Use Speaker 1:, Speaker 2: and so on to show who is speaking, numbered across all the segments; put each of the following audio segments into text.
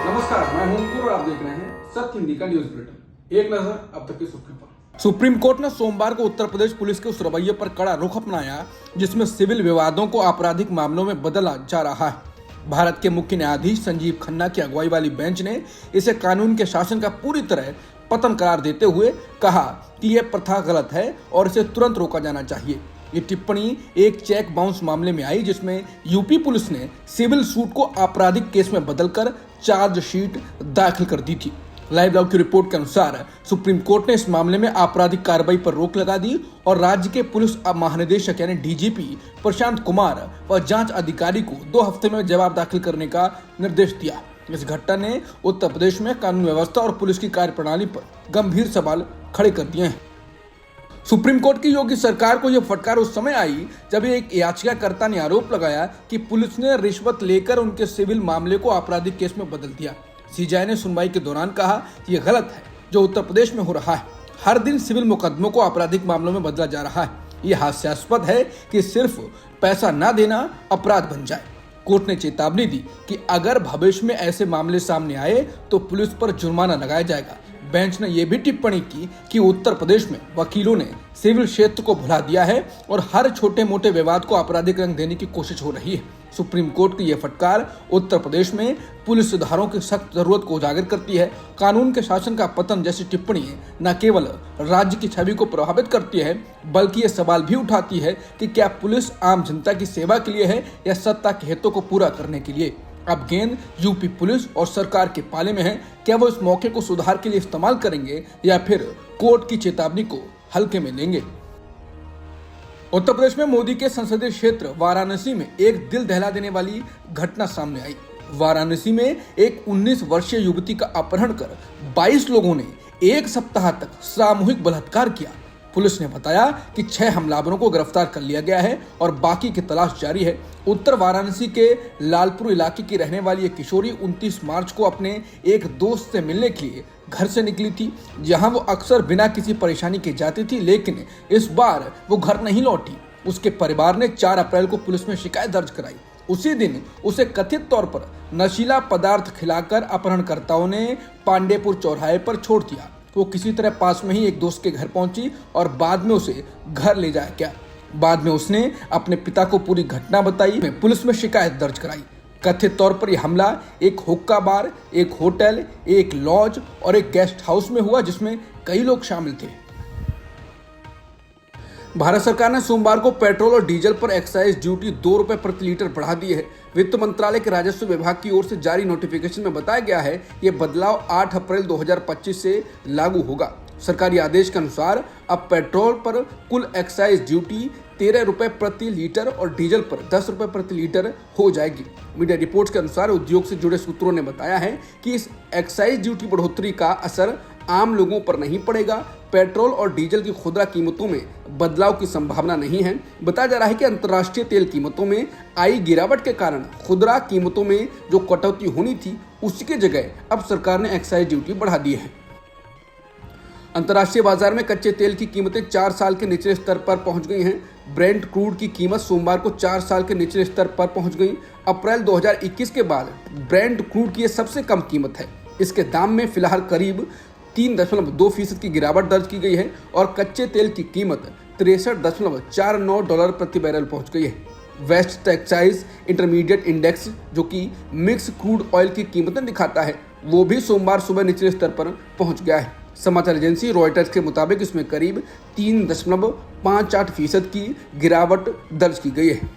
Speaker 1: नमस्कार, मैं हूं अंकुर और आप देख रहे हैं सत्य हिंदी का न्यूज बुलेटिन। एक नजर अब तक की सुर्खियों पर। सुप्रीम कोर्ट ने सोमवार को उत्तर प्रदेश पुलिस के उस रवैये पर कड़ा रुख अपनाया जिसमें सिविल विवादों को आपराधिक मामलों में बदला जा रहा है। भारत के मुख्य न्यायाधीश संजीव खन्ना की अगुवाई वाली बेंच ने इसे कानून के शासन का पूरी तरह पतन करार देते हुए कहा कि यह प्रथा गलत है और इसे तुरंत रोका जाना चाहिए। ये टिप्पणी एक चेक बाउंस मामले में आई जिसमें यूपी पुलिस ने सिविल सूट को आपराधिक केस में बदलकर चार्जशीट दाखिल कर दी थी। लाइव लाइव की रिपोर्ट के अनुसार सुप्रीम कोर्ट ने इस मामले में आपराधिक कार्रवाई पर रोक लगा दी और राज्य के पुलिस महानिदेशक यानी डीजीपी प्रशांत कुमार व जांच अधिकारी को 2 हफ्ते में जवाब दाखिल करने का निर्देश दिया। इस घटना ने उत्तर प्रदेश में कानून व्यवस्था और पुलिस की कार्यप्रणाली पर गंभीर सवाल खड़े कर दिए हैं। सुप्रीम कोर्ट की योगी सरकार को यह फटकार उस समय आई जब एक याचिकाकर्ता ने आरोप लगाया कि पुलिस ने रिश्वत लेकर उनके सिविल मामले को आपराधिक केस में बदल दिया। सीजेआई ने सुनवाई के दौरान कहा कि यह गलत है जो उत्तर प्रदेश में हो रहा है। हर दिन सिविल मुकदमों को आपराधिक मामलों में बदला जा रहा है। यह हास्यास्पद है कि सिर्फ पैसा न देना अपराध बन जाए। कोर्ट ने चेतावनी दी कि अगर भविष्य में ऐसे मामले सामने आए तो पुलिस पर जुर्माना लगाया जाएगा। बेंच ने यह भी टिप्पणी की कि उत्तर प्रदेश में वकीलों ने सिविल क्षेत्र को भुला दिया है और हर छोटे मोटे विवाद को आपराधिक रंग देने की कोशिश हो रही है। सुप्रीम कोर्ट की यह फटकार उत्तर प्रदेश में पुलिस सुधारों की सख्त जरूरत को उजागर करती है। कानून के शासन का पतन जैसी टिप्पणी न केवल राज्य की छवि को प्रभावित करती है बल्कि ये सवाल भी उठाती है कि क्या पुलिस आम जनता की सेवा के लिए है या सत्ता के हितों को पूरा करने के लिए। अब गेंद यूपी पुलिस और सरकार के पाले में है। क्या वो इस मौके को सुधार के लिए इस्तेमाल करेंगे या फिर कोर्ट की चेतावनी को हल्के में लेंगे। उत्तर प्रदेश में मोदी के संसदीय क्षेत्र वाराणसी में एक दिल दहला देने वाली घटना सामने आई। वाराणसी में एक 19 वर्षीय युवती का अपहरण कर 22 लोगों ने एक सप्ताह तक सामूहिक बलात्कार किया। पुलिस ने बताया कि 6 हमलावरों को गिरफ्तार कर लिया गया है और बाकी की तलाश जारी है। उत्तर वाराणसी के लालपुर इलाके की रहने वाली ये किशोरी 29 मार्च को अपने एक दोस्त से मिलने के लिए घर से निकली थी, जहां वो अक्सर बिना किसी परेशानी के जाती थी, लेकिन इस बार वो घर नहीं लौटी। उसके परिवार ने 4 अप्रैल को पुलिस में शिकायत दर्ज कराई। उसी दिन उसे कथित तौर पर नशीला पदार्थ खिलाकर अपहरणकर्ताओं ने पांडेपुर चौराहे पर छोड़ दिया। वो किसी तरह पास में ही एक दोस्त के घर पहुंची और बाद में उसे घर ले जाया गया। बाद में उसने अपने पिता को पूरी घटना बताई। पुलिस में शिकायत दर्ज कराई। कथित तौर पर यह हमला एक हुक्का बार, एक होटल, एक लॉज और एक गेस्ट हाउस में हुआ जिसमें कई लोग शामिल थे। भारत सरकार ने सोमवार को पेट्रोल और डीजल पर एक्साइज ड्यूटी 2 रुपए प्रति लीटर बढ़ा दी है। वित्त मंत्रालय के राजस्व विभाग की ओर से जारी नोटिफिकेशन में बताया गया है ये बदलाव 8 अप्रैल 2025 से लागू होगा। सरकारी आदेश के अनुसार अब पेट्रोल पर कुल एक्साइज ड्यूटी 13 रुपए प्रति लीटर और डीजल पर 10 रुपए प्रति लीटर हो जाएगी। मीडिया रिपोर्ट्स के अनुसार उद्योग से जुड़े सूत्रों ने बताया है कि इस एक्साइज ड्यूटी बढ़ोतरी का असर आम लोगों पर नहीं पड़ेगा। पेट्रोल और डीजल की खुदरा कीमतों में बदलाव की संभावना नहीं है। बताया जा रहा है कि अंतर्राष्ट्रीय तेल कीमतों में आई गिरावट के कारण खुदरा कीमतों में जो कटौती होनी थी उसकी जगह अब सरकार ने एक्साइज ड्यूटी बढ़ा दी है। अंतर्राष्ट्रीय बाजार में कच्चे तेल की कीमतें 4 साल के निचले स्तर पर पहुंच गई हैं। ब्रेंट क्रूड की कीमत सोमवार को 4 साल के निचले स्तर पर पहुंच गई। अप्रैल 2021 के बाद ब्रेंट क्रूड की यह सबसे कम कीमत है। इसके दाम में फिलहाल करीब 3.2% की गिरावट दर्ज की गई है और कच्चे तेल की कीमत $63.49 प्रति बैरल पहुंच गई है। वेस्ट टेक्साइस इंटरमीडिएट इंडेक्स जो कि मिक्स क्रूड ऑयल की कीमतें दिखाता है वो भी सोमवार सुबह निचले स्तर पर पहुंच गया है। समाचार एजेंसी रॉयटर्स के मुताबिक इसमें करीब 3.58% की गिरावट दर्ज की गई है।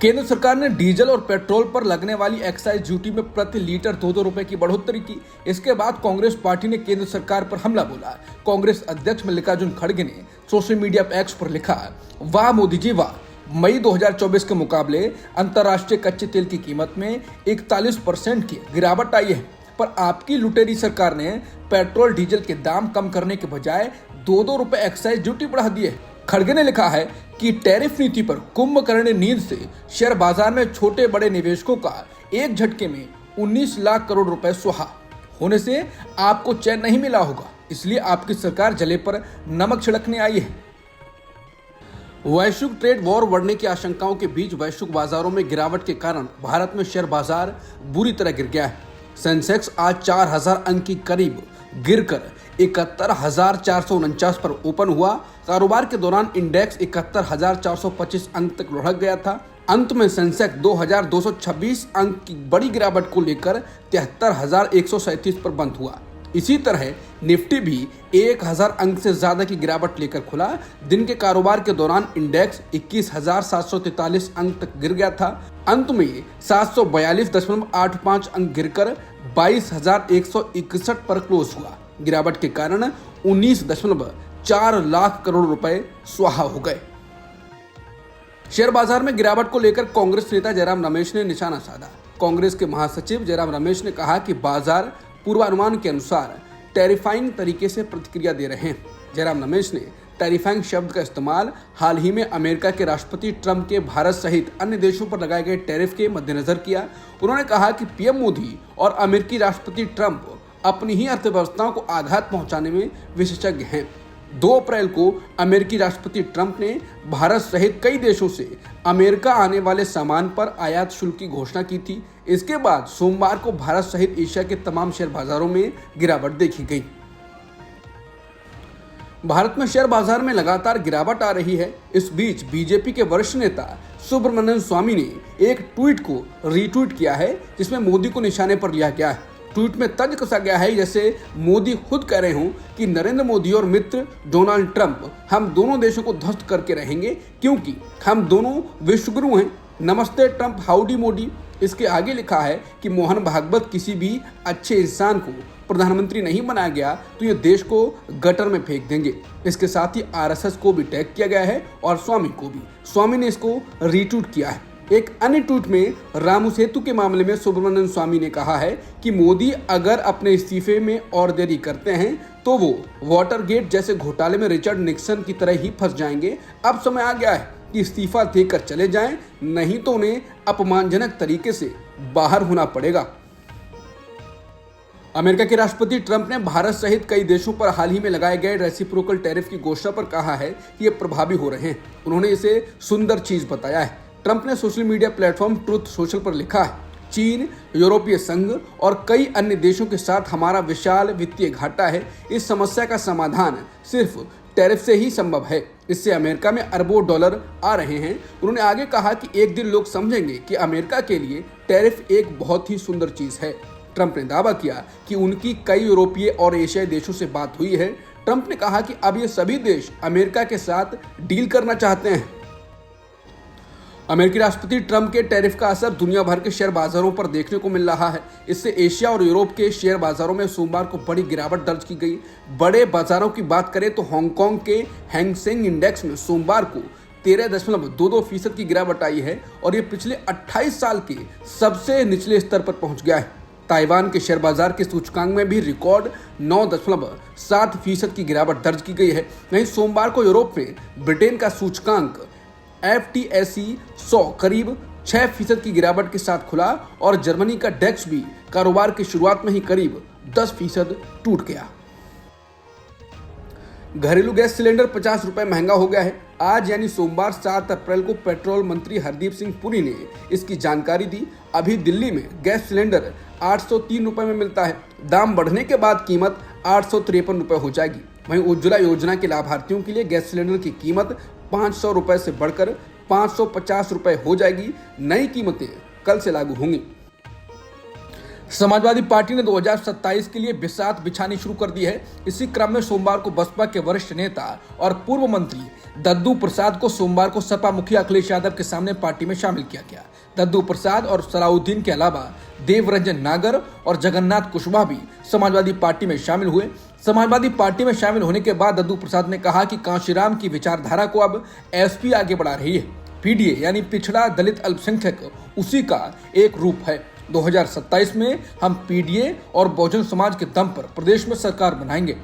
Speaker 1: केंद्र सरकार ने डीजल और पेट्रोल पर लगने वाली एक्साइज ड्यूटी में प्रति लीटर 2-2 रुपए की बढ़ोतरी की। इसके बाद कांग्रेस पार्टी ने केंद्र सरकार पर हमला बोला। कांग्रेस अध्यक्ष मल्लिकार्जुन खड़गे ने सोशल मीडिया एक्स पर लिखा, वाह मोदी जी वाह। मई 2024 के मुकाबले अंतर्राष्ट्रीय कच्चे तेल की कीमत में 41% की गिरावट आई है, पर आपकी लुटेरी सरकार ने पेट्रोल डीजल के दाम कम करने के बजाय 2-2 रुपए एक्साइज ड्यूटी बढ़ा दी है। खड़गे ने लिखा है कि टैरिफ नीति पर कुंभकर्ण नींद से शेयर बाजार में छोटे बड़े निवेशकों का एक झटके में 19 लाख करोड़ रुपए सुहा होने से आपको चैन नहीं मिला होगा, इसलिए आपकी सरकार जले पर नमक छिड़कने आई है। वैश्विक ट्रेड वॉर बढ़ने की आशंकाओं के बीच वैश्विक बाजारों में गिरावट के कारण भारत में शेयर बाजार बुरी तरह गिर गया है। सेंसेक्स आज 4000 अंक के करीब गिरकर 71,449 पर ओपन हुआ। कारोबार के दौरान इंडेक्स 71,425 अंक तक लुढ़क गया था। अंत में सेंसेक्स 2,226 अंक की बड़ी गिरावट को लेकर 73,137 पर बंद हुआ। इसी तरह निफ्टी भी 1000 अंक से ज्यादा की गिरावट लेकर खुला। दिन के कारोबार के दौरान इंडेक्स 21,743 अंक तक गिर गया था। अंत में 742.85 अंक गिरकर 22,161 पर क्लोज हुआ। गिरावट के कारण 19.4 लाख करोड़ रुपए स्वाहा हो गए। शेयर बाजार में गिरावट को लेकर कांग्रेस नेता जयराम रमेश ने निशाना साधा। कांग्रेस के महासचिव जयराम रमेश ने कहा कि बाजार पूर्वानुमान के अनुसार टेरिफाइंग तरीके से प्रतिक्रिया दे रहे हैं। जयराम रमेश ने टेरिफाइंग शब्द का इस्तेमाल हाल ही में अमेरिका के राष्ट्रपति ट्रंप के भारत सहित अन्य देशों पर लगाए गए टैरिफ के मद्देनजर किया। उन्होंने कहा कि पीएम मोदी और अमेरिकी राष्ट्रपति ट्रंप अपनी ही अर्थव्यवस्थाओं को आघात पहुंचाने में विशेषज्ञ हैं। 2 अप्रैल को अमेरिकी राष्ट्रपति ट्रंप ने भारत सहित कई देशों से अमेरिका आने वाले सामान पर आयात शुल्क की घोषणा की थी। इसके बाद सोमवार को भारत सहित एशिया के तमाम शेयर बाजारों में गिरावट देखी गई। भारत में शेयर बाजार में लगातार गिरावट आ रही है। इस बीच बीजेपी के वरिष्ठ नेता सुब्रमण्यम स्वामी ने एक ट्वीट को रीट्वीट किया है, जिसमें मोदी को निशाने पर लिया गया है। ट्वीट में तर्ज कसा गया है जैसे मोदी खुद कह रहे हों कि नरेंद्र मोदी और मित्र डोनाल्ड ट्रंप हम दोनों देशों को ध्वस्त करके रहेंगे, क्योंकि हम दोनों विश्वगुरु हैं। नमस्ते ट्रंप, हाउडी मोदी। इसके आगे लिखा है कि मोहन भागवत किसी भी अच्छे इंसान को प्रधानमंत्री नहीं बनाया गया तो ये देश को गटर में फेंक देंगे। इसके साथ ही आरएसएस को भी टैग किया गया है और स्वामी को भी। स्वामी ने इसको रीट्वीट किया है। एक अन्य ट्वीट में रामू सेतु के मामले में सुब्रमण्यम स्वामी ने कहा है कि मोदी अगर अपने इस्तीफे में और देरी करते हैं तो वो वाटरगेट जैसे घोटाले में रिचर्ड निक्सन की तरह ही फंस जाएंगे। अब समय आ गया है कि इस्तीफा देकर चले जाएं, नहीं तो उन्हें अपमानजनक तरीके से बाहर होना पड़ेगा। अमेरिका के राष्ट्रपति ट्रंप ने भारत सहित कई देशों पर हाल ही में लगाए गए रेसिप्रोकल टैरिफ की घोषणा पर कहा है कि ये प्रभावी हो रहे हैं। उन्होंने इसे सुंदर चीज बताया है। ट्रंप ने social media platform truth social पर लिखा है, चीन, यूरोपीय संघ और कई अन्य देशों के साथ हमारा विशाल वित्तीय घाटा है। इस समस्या का समाधान सिर्फ टैरिफ से ही संभव है। इससे अमेरिका में अरबों डॉलर आ रहे हैं। उन्होंने आगे कहा कि एक दिन लोग समझेंगे कि अमेरिका के लिए टैरिफ एक बहुत ही सुंदर चीज है। ट्रंप ने दावा किया कि उनकी कई यूरोपीय और एशियाई देशों से बात हुई है। ट्रंप ने कहा कि अब ये सभी देश अमेरिका के साथ डील करना चाहते हैं। अमेरिकी राष्ट्रपति ट्रंप के टैरिफ का असर दुनिया भर के शेयर बाजारों पर देखने को मिल रहा है। इससे एशिया और यूरोप के शेयर बाजारों में सोमवार को बड़ी गिरावट दर्ज की गई। बड़े बाजारों की बात करें तो हांगकांग के हैंग सेंग इंडेक्स में सोमवार को 13.22% की गिरावट आई है और ये पिछले 28 साल के सबसे निचले स्तर पर पहुंच गया है। ताइवान के शेयर बाजार के सूचकांक में भी रिकॉर्ड 9.7% की गिरावट दर्ज की गई है। वहीं सोमवार को यूरोप में ब्रिटेन का सूचकांक FTSE 100 करीब 6% की गिरावट के साथ खुला और जर्मनी का डेक्स भी कारोबार की शुरुआत में ही करीब 10% टूट गया। घरेलू गैस सिलेंडर 50 रुपए महंगा हो गया है। आज यानी सोमवार 7 अप्रैल को पेट्रोल मंत्री हरदीप सिंह पुरी ने इसकी जानकारी दी। अभी दिल्ली में गैस सिलेंडर 803 रुपए में मिलता है। दाम बढ़ने के बाद कीमत 853 रुपए हो जाएगी। वहीं उज्ज्वला योजना के लाभार्थियों के लिए गैस सिलेंडर की कीमत 500 रुपए से बढ़कर 550 रुपए हो जाएगी। नई कीमतें कल से लागू होंगी। समाजवादी पार्टी ने 2027 के लिए बिसात बिछानी शुरू कर दी है। इसी क्रम में सोमवार को बसपा के वरिष्ठ नेता और पूर्व मंत्री दद्दू प्रसाद को सोमवार को सपा मुखिया अखिलेश यादव के सामने पार्टी में शामिल किया गया। दद्दू प्रसाद और सलाउद्दीन के अलावा देवरंजन नागर और जगन्नाथ कुशवाहा भी समाजवादी पार्टी में शामिल हुए। समाजवादी पार्टी में शामिल होने के बाद दद्दू प्रसाद ने कहा कि कांशीराम की विचारधारा को अब एसपी आगे बढ़ा रही है। पीडीए यानी पिछड़ा दलित अल्पसंख्यक उसी का एक रूप है। 2027 में हम पीडीए और बहुजन समाज के दम पर प्रदेश में सरकार बनाएंगे।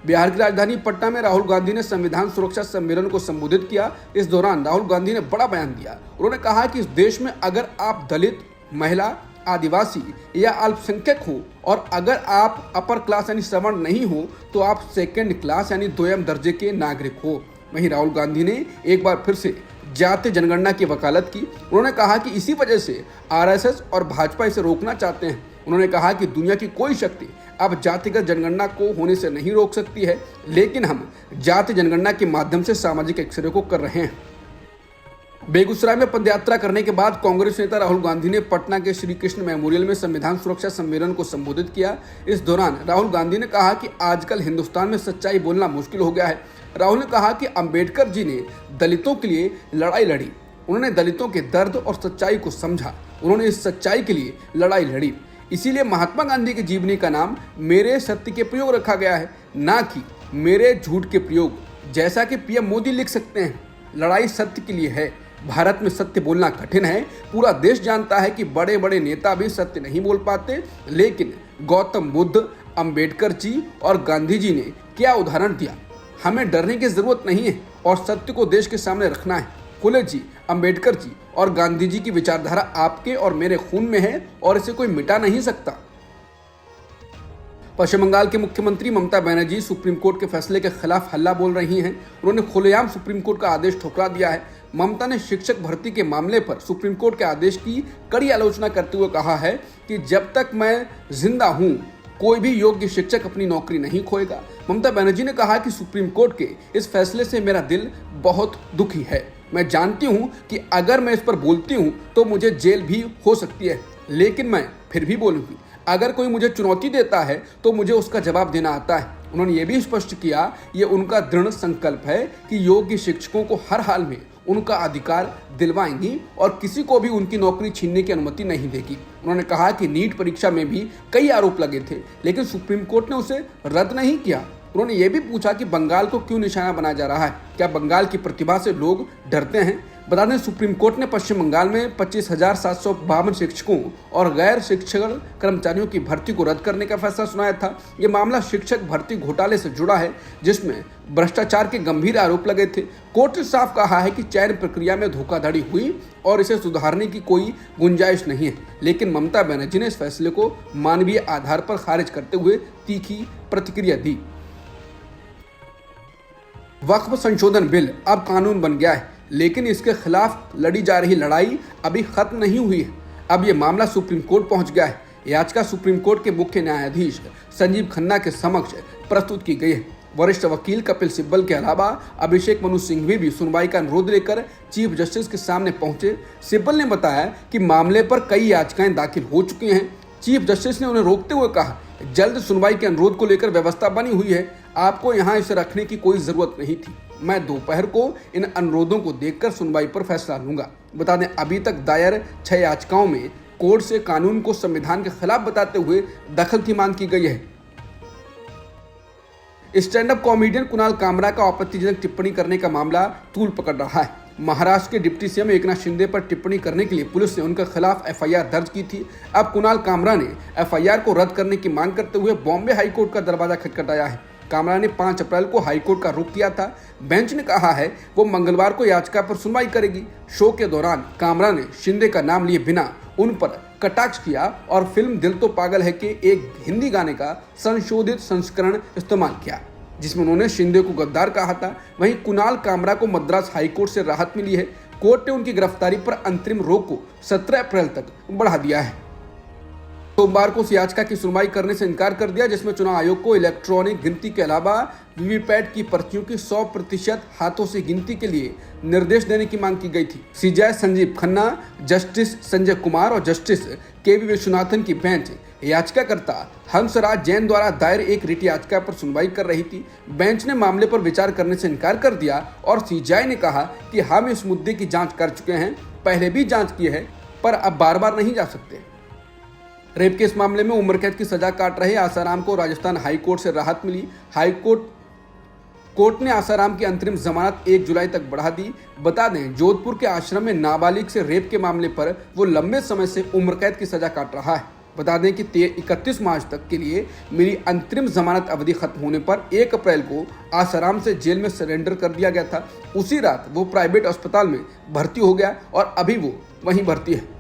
Speaker 1: बिहार की राजधानी पटना में राहुल गांधी ने संविधान सुरक्षा सम्मेलन को संबोधित किया। इस दौरान राहुल गांधी ने बड़ा बयान दिया। उन्होंने कहा कि इस देश में अगर आप दलित, महिला, आदिवासी या अल्पसंख्यक हो और अगर आप अपर क्लास यानी सवर्ण नहीं हो तो आप सेकंड क्लास यानी दोयम दर्जे के नागरिक हो। वहीं राहुल गांधी ने एक बार फिर से जातीय जनगणना की वकालत की। उन्होंने कहा कि इसी वजह से आरएसएस और भाजपा इसे रोकना चाहते हैं। उन्होंने कहा कि दुनिया की कोई शक्ति अब जातिगत जनगणना को होने से नहीं रोक सकती है, लेकिन हम जातीय जनगणना के माध्यम से सामाजिक एक्सरे को कर रहे हैं। बेगूसराय में पदयात्रा करने के बाद कांग्रेस नेता राहुल गांधी ने पटना के श्री कृष्ण मेमोरियल में संविधान सुरक्षा सम्मेलन को संबोधित किया। इस दौरान राहुल गांधी ने कहा कि आजकल हिंदुस्तान में सच्चाई बोलना मुश्किल हो गया है। राहुल ने कहा कि अंबेडकर जी ने दलितों के लिए लड़ाई लड़ी, उन्होंने दलितों के दर्द और सच्चाई को समझा, उन्होंने इस सच्चाई के लिए लड़ाई लड़ी। इसीलिए महात्मा गांधी की जीवनी का नाम मेरे सत्य के प्रयोग रखा गया है, ना कि मेरे झूठ के प्रयोग। जैसा कि पीएम मोदी लिख सकते हैं, लड़ाई सत्य के लिए है। भारत में सत्य बोलना कठिन है। पूरा देश जानता है कि बड़े बड़े नेता भी सत्य नहीं बोल पाते, लेकिन गौतम बुद्ध, अंबेडकर जी और गांधी जी ने क्या उदाहरण दिया। हमें डरने की जरूरत नहीं है और सत्य को देश के सामने रखना है। फुले जी, अंबेडकर जी और गांधी जी की विचारधारा आपके और मेरे खून में है और इसे कोई मिटा नहीं सकता। पश्चिम बंगाल के मुख्यमंत्री ममता बनर्जी सुप्रीम कोर्ट के फैसले के खिलाफ हल्ला बोल रही हैं। उन्होंने खुलेआम सुप्रीम कोर्ट का आदेश ठुकरा दिया है। ममता ने शिक्षक भर्ती के मामले पर सुप्रीम कोर्ट के आदेश की कड़ी आलोचना करते हुए कहा है कि जब तक मैं जिंदा हूं, कोई भी योग्य शिक्षक अपनी नौकरी नहीं खोएगा। ममता बनर्जी ने कहा कि सुप्रीम कोर्ट के इस फैसले से मेरा दिल बहुत दुखी है। मैं जानती हूं कि अगर मैं इस पर बोलती हूं तो मुझे जेल भी हो सकती है, लेकिन मैं फिर भी बोलूंगी। अगर कोई मुझे चुनौती देता है तो मुझे उसका जवाब देना आता है। उन्होंने ये भी स्पष्ट किया, ये उनका दृढ़ संकल्प है कि योग्य शिक्षकों को हर हाल में उनका अधिकार दिलवाएंगी और किसी को भी उनकी नौकरी छीनने की अनुमति नहीं देगी। उन्होंने कहा कि नीट परीक्षा में भी कई आरोप लगे थे, लेकिन सुप्रीम कोर्ट ने उसे रद्द नहीं किया। उन्होंने ये भी पूछा कि बंगाल को क्यों निशाना बनाया जा रहा है, क्या बंगाल की प्रतिभा से लोग डरते हैं। बता दें, सुप्रीम कोर्ट ने पश्चिम बंगाल में 25,752 शिक्षकों और गैर शिक्षक कर्मचारियों की भर्ती को रद्द करने का फैसला सुनाया था। ये मामला शिक्षक भर्ती घोटाले से जुड़ा है, जिसमें भ्रष्टाचार के गंभीर आरोप लगे थे। कोर्ट ने साफ कहा है कि चयन प्रक्रिया में धोखाधड़ी हुई और इसे सुधारने की कोई गुंजाइश नहीं है, लेकिन ममता बनर्जी ने इस फैसले को मानवीय आधार पर खारिज करते हुए तीखी प्रतिक्रिया दी। वक्फ संशोधन बिल अब कानून बन गया है, लेकिन इसके खिलाफ लड़ी जा रही लड़ाई अभी खत्म नहीं हुई है। अब ये मामला सुप्रीम कोर्ट पहुंच गया है। याचिका सुप्रीम कोर्ट के मुख्य न्यायाधीश संजीव खन्ना के समक्ष प्रस्तुत की गई है। वरिष्ठ वकील कपिल सिब्बल के अलावा अभिषेक मनु सिंघवी भी सुनवाई का अनुरोध लेकर चीफ जस्टिस के सामने पहुंचे। सिब्बल ने बताया कि मामले पर कई याचिकाएं दाखिल हो चुकी हैं। चीफ जस्टिस ने उन्हें रोकते हुए कहा, जल्द सुनवाई के अनुरोध को लेकर व्यवस्था बनी हुई है, आपको यहाँ इसे रखने की कोई जरूरत नहीं थी। मैं दोपहर को इन अनुरोधों को देखकर सुनवाई पर फैसला लूंगा। बता दें, अभी तक दायर 6 याचिकाओं में कोर्ट से कानून को संविधान के खिलाफ बताते हुए दखल की मांग की गई है। Stand up comedian Kunal Kamra का आपत्तिजनक टिप्पणी करने का मामला तूल पकड़ रहा है। महाराष्ट्र के डिप्टी सीएम एकनाथ शिंदे पर टिप्पणी करने के लिए पुलिस ने उनके खिलाफ एफआईआर दर्ज की थी। अब कुणाल कामरा ने एफआईआर को रद्द करने की मांग करते हुए बॉम्बे हाईकोर्ट का दरवाजा खटखटाया है। कामरा ने 5 अप्रैल को हाईकोर्ट का रुख किया था। बेंच ने कहा है वो मंगलवार को याचिका पर सुनवाई करेगी। शो के दौरान कामरा ने शिंदे का नाम लिए बिना उन पर कटाक्ष किया और फिल्म दिल तो पागल है के एक हिंदी गाने का संशोधित संस्करण इस्तेमाल किया, जिसमें उन्होंने शिंदे को गद्दार कहा था। वहीं कुणाल कामरा को मद्रास हाईकोर्ट से राहत मिली है। कोर्ट ने उनकी गिरफ्तारी पर अंतरिम रोक को 17 अप्रैल तक बढ़ा दिया है। सोमवार को उस याचिका की सुनवाई करने से इनकार कर दिया, जिसमें चुनाव आयोग को इलेक्ट्रॉनिक गिनती के अलावा वीवीपैट की पर्चियों की 100% हाथों से गिनती के लिए निर्देश देने की मांग की गई थी। सीजेआई संजीव खन्ना, जस्टिस संजय कुमार और जस्टिस केवी विश्वनाथन की बेंच याचिकाकर्ता हंसराज जैन द्वारा दायर एक रिट याचिका पर सुनवाई कर रही थी। बेंच ने मामले पर विचार करने से इनकार कर दिया और सीजेआई ने कहा कि हम इस मुद्दे की जांच कर चुके हैं, पहले भी जांच की है, पर अब बार बार नहीं जा सकते। रेप के इस मामले में उम्र कैद की सजा काट रहे आसाराम को राजस्थान हाईकोर्ट से राहत मिली। कोर्ट ने आसाराम की अंतरिम जमानत 1 जुलाई तक बढ़ा दी। बता दें, जोधपुर के आश्रम में नाबालिग से रेप के मामले पर वो लंबे समय से उम्र कैद की सजा काट रहा है। बता दें कि 31 मार्च तक के लिए मेरी अंतरिम जमानत अवधि खत्म होने पर 1 अप्रैल को आसाराम से जेल में सरेंडर कर दिया गया था। उसी रात वो प्राइवेट अस्पताल में भर्ती हो गया और अभी वो वहीं भर्ती है।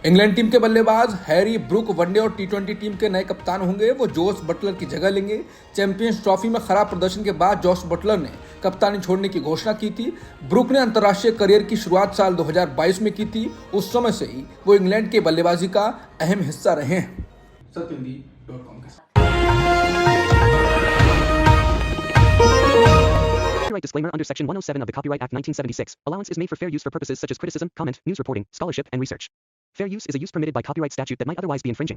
Speaker 1: इंग्लैंड टीम के बल्लेबाज हैरी ब्रूक वनडे और टी20 टीम के नए कप्तान होंगे। वो जोश बटलर की जगह लेंगे। चैंपियंस ट्रॉफी में खराब प्रदर्शन के बाद जोश बटलर ने कप्तानी छोड़ने की घोषणा की थी। ब्रूक ने अंतर्राष्ट्रीय करियर की शुरुआत साल 2022 में की थी। उस समय से ही वो इंग्लैंड के बल्लेबाजी का अहम हिस्सा रहे हैं। सत्यहिंदी.com के साथ
Speaker 2: Copyright disclaimer under Section 107 of the Copyright Act 1976. Allowance is made for fair use for purposes such as criticism, comment, news reporting, scholarship, and research. Fair use is a use permitted by copyright statute that might otherwise be infringing.